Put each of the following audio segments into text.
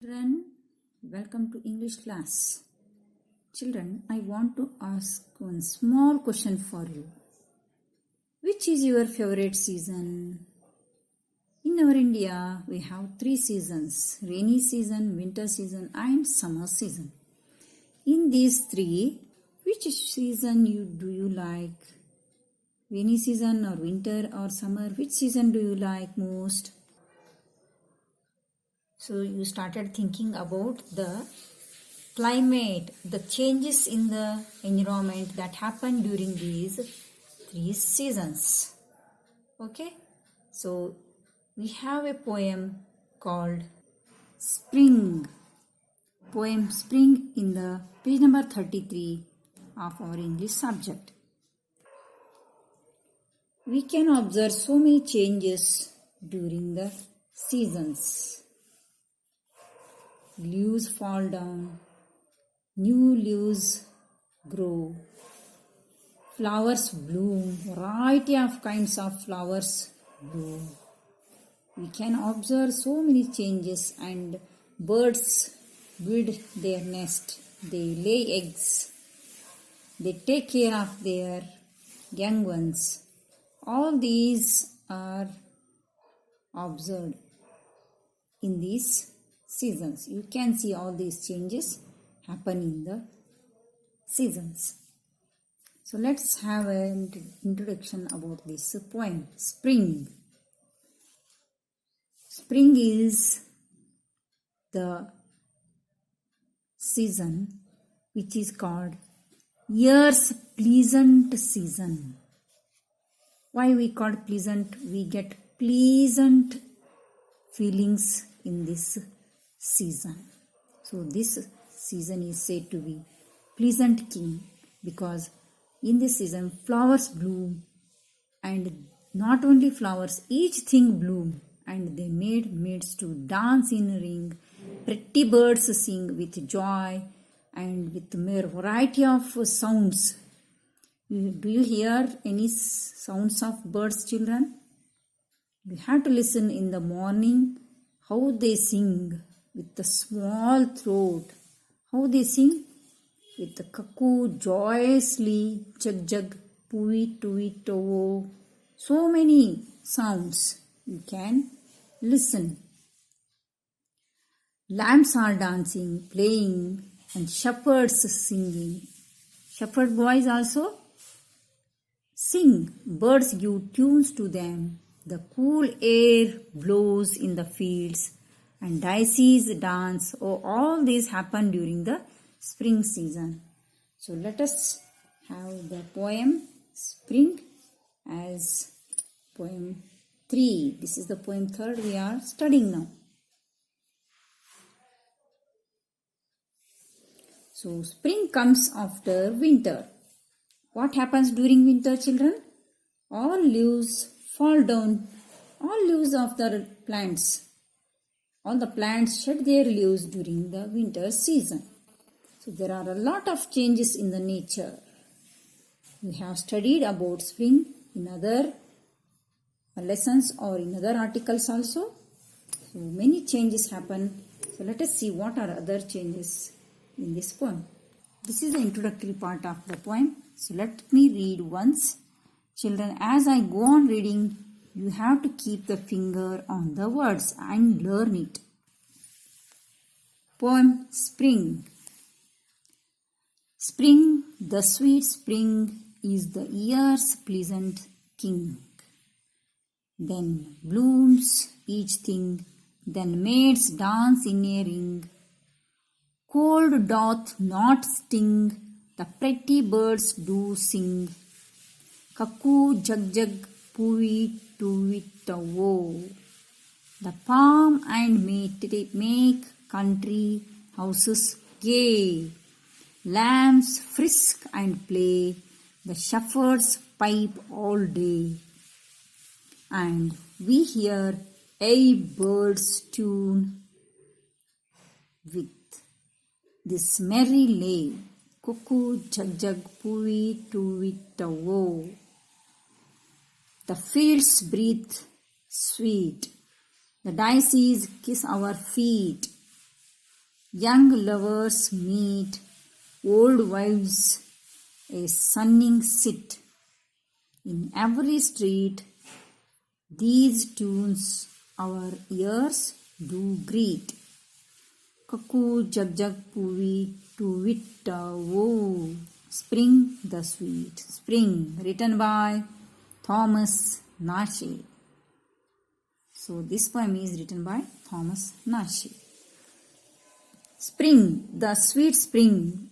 Children, welcome to English class. Children, I want to ask one small question for you. Which is your favorite season? In our India, we have 3 seasons: rainy season, winter season, and summer season. In these 3, which season do you like? Rainy season or winter or summer? Which season do you like most? So you started thinking about the climate, the changes in the environment that happen during these 3 seasons. Okay, so we have a poem called Spring. Poem Spring in the page number 33 of our English subject. We can observe so many changes during the seasons. Leaves fall down, new leaves grow, flowers bloom, variety of kinds of flowers bloom. We can observe so many changes, and birds build their nest, they lay eggs, they take care of their young ones. All these are observed in these seasons. You can see all these changes happen in the seasons. So let's have an introduction about this poem. Spring. Spring is the season which is called year's pleasant season. Why we call it pleasant? We get pleasant feelings in this season. So this season is said to be pleasant king because in this season flowers bloom, and not only flowers, each thing bloom, and they made maids to dance in a ring, pretty birds sing with joy and with mere variety of sounds. Do you hear any sounds of birds, children? You have to listen in the morning how they sing with the small throat. How they sing? With the cuckoo joyously, jug jug, pui tui to. So many sounds you can listen. Lambs are dancing, playing, and shepherds singing. Shepherd boys also sing. Birds give tunes to them. The cool air blows in the fields, and daisies dance. Oh, all these happen during the spring season. So let us have the poem Spring as poem 3. This is the poem 3rd we are studying now. So spring comes after winter. What happens during winter, children? All leaves fall down. All leaves of the plants. All the plants shed their leaves during the winter season. So there are a lot of changes in the nature. We have studied about spring in other lessons or in other articles also. So many changes happen. So let us see what are other changes in this poem. This is the introductory part of the poem. So let me read once. Children, as I go on reading, you have to keep the finger on the words and learn it. Poem Spring. Spring, the sweet spring, is the year's pleasant king. Then blooms each thing, then maids dance in a ring. Cold doth not sting, the pretty birds do sing. Cuckoo jug jug, pui tui wo. The palm and make country houses gay. Lambs frisk and play, the shepherds pipe all day. And we hear a bird's tune with this merry lay. Cuckoo jug jug, pui tui wo. The fields breathe sweet. The daisies kiss our feet. Young lovers meet, old wives a sunning sit. In every street, these tunes our ears do greet. Cuckoo, jug jug, pooey, to wit, woe. Spring the sweet. Spring, written by Thomas Nashe. So this poem is written by Thomas Nashe. Spring, the sweet spring.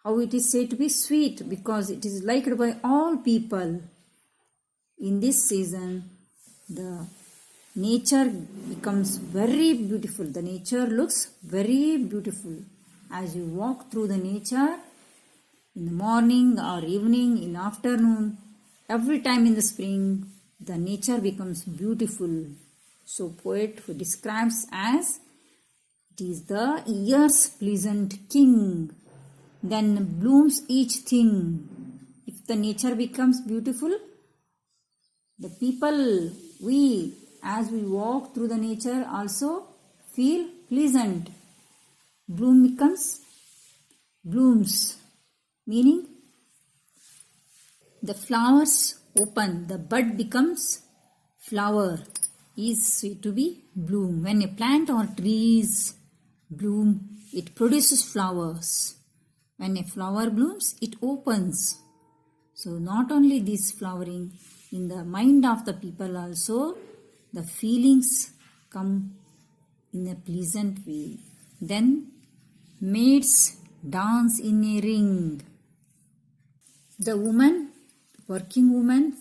How it is said to be sweet? Because it is liked by all people. In this season, the nature becomes very beautiful. The nature looks very beautiful. As you walk through the nature, in the morning or evening, in afternoon, every time in the spring, the nature becomes beautiful. So poet describes as it is the year's pleasant king. Then blooms each thing. If the nature becomes beautiful, the people, as we walk through the nature also feel pleasant. Blooms, meaning the flowers open, the bud becomes flower, is to be bloom. When a plant or trees bloom, it produces flowers. When a flower blooms, it opens. So not only this flowering, in the mind of the people also, the feelings come in a pleasant way. Then maids dance in a ring. The working woman,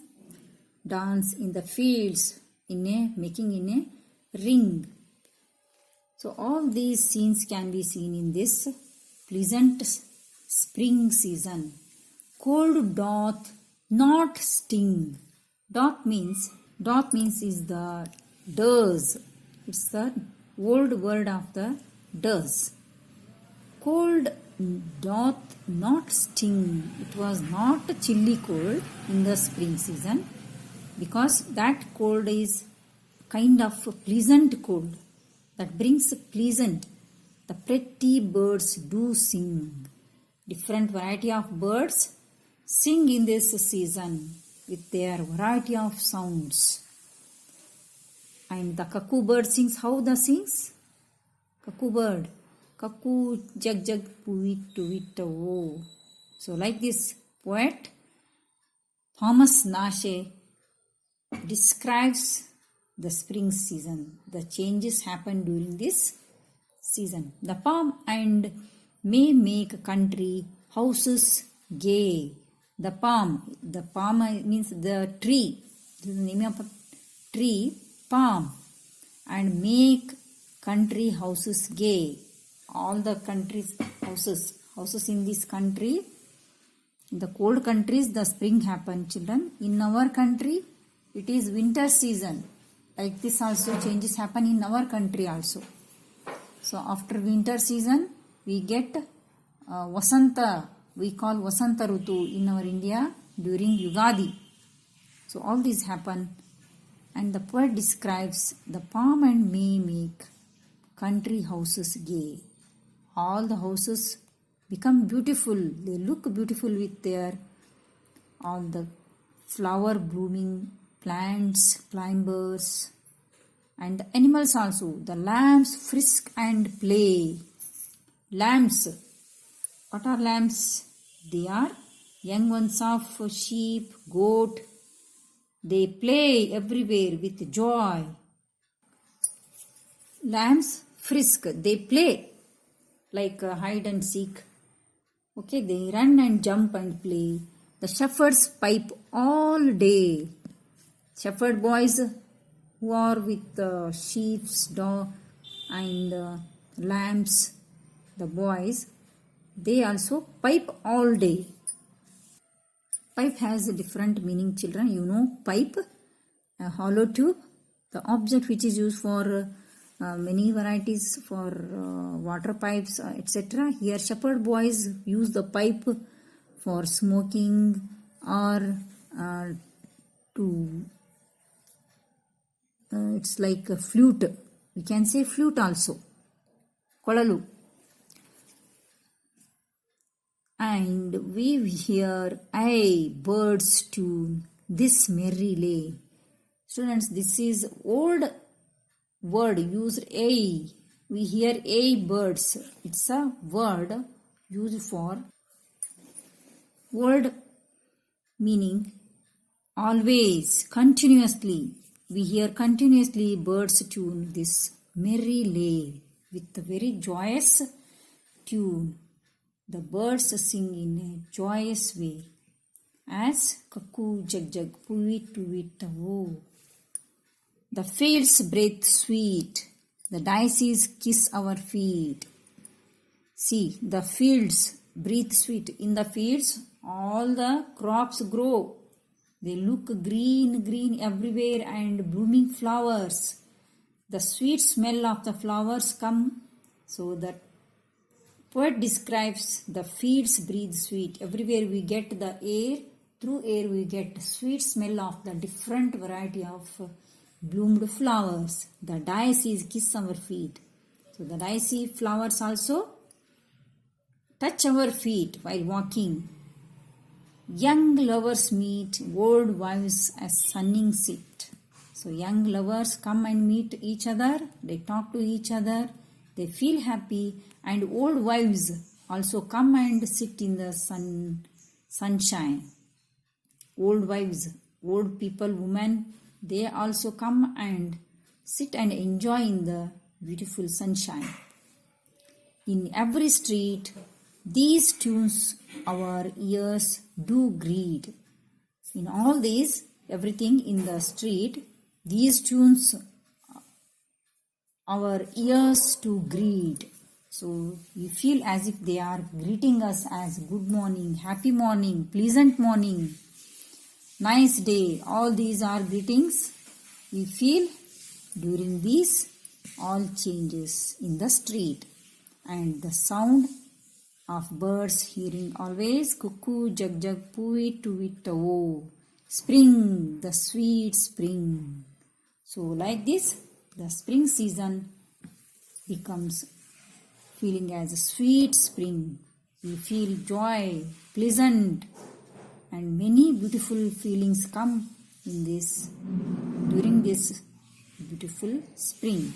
dance in the fields, making in a ring. So all these scenes can be seen in this pleasant spring season. Cold doth not sting. Doth means is the does. It's the old word of the does. Cold doth not sting. It was not a chilly cold in the spring season, because that cold is kind of a pleasant cold that brings pleasant. The pretty birds do sing. Different variety of birds sing in this season with their variety of sounds. And the cuckoo bird sings. How the sings? Cuckoo bird. Cuckoo, jug jug, pooit, tuit, wo. So like this poet Thomas Nashe describes the spring season. The changes happen during this season. The palm and may make country houses gay. The palm means the tree. This is the name of a tree, palm. And make country houses gay. All the countries, houses in this country. In the cold countries, the spring happens, children. In our country, it is winter season. Like this also changes happen in our country also. So after winter season, we get Vasanta. We call Vasanta Rutu in our India during Yugadi. So all these happen. And the poet describes the palm and may make country houses gay. All the houses become beautiful. They look beautiful with their all the flower blooming plants, climbers, and the animals also. The lambs frisk and play. Lambs. What are lambs? They are young ones of sheep, goat. They play everywhere with joy. Lambs frisk. They play like hide and seek. Okay, they run and jump and play. The shepherds pipe all day. Shepherd boys who are with sheep, dog and lambs, the boys, they also pipe all day. Pipe has a different meaning, children. You know pipe, a hollow tube, the object which is used for many varieties for water pipes, etc. Here shepherd boys use the pipe for smoking or to it's like a flute. We can say flute also. Kolalu. and we hear a bird's tune, this merry lay. Students, this is old word used a. We hear a birds. It's a word used for old meaning always, continuously. We hear continuously birds tune this merry lay with a very joyous tune. The birds sing in a joyous way as cuckoo jug jug puit tuit oh. The fields breathe sweet, the daisies kiss our feet. See, the fields breathe sweet. In the fields, all the crops grow. They look green, green everywhere and blooming flowers. The sweet smell of the flowers come. So the poet describes the fields breathe sweet. Everywhere we get the air. Through air we get sweet smell of the different variety of bloomed flowers. The daisies kiss our feet. So the daisy flowers also touch our feet while walking. Young lovers meet, old wives as sunning sit. So young lovers come and meet each other. They talk to each other. They feel happy. And old wives also come and sit in the sunshine. Old wives, old people, women, they also come and sit and enjoy in the beautiful sunshine. In every street, these tunes our ears do greet. In all these, everything in the street, these tunes our ears to greet. So we feel as if they are greeting us as good morning, happy morning, pleasant morning, nice day. All these are greetings we feel during these all changes in the street. And the sound of birds hearing always cuckoo jug jug puit tuit oh. Spring, the sweet spring. So like this, the spring season becomes feeling as a sweet spring. We feel joy, pleasant, and many beautiful feelings come in this during this beautiful spring.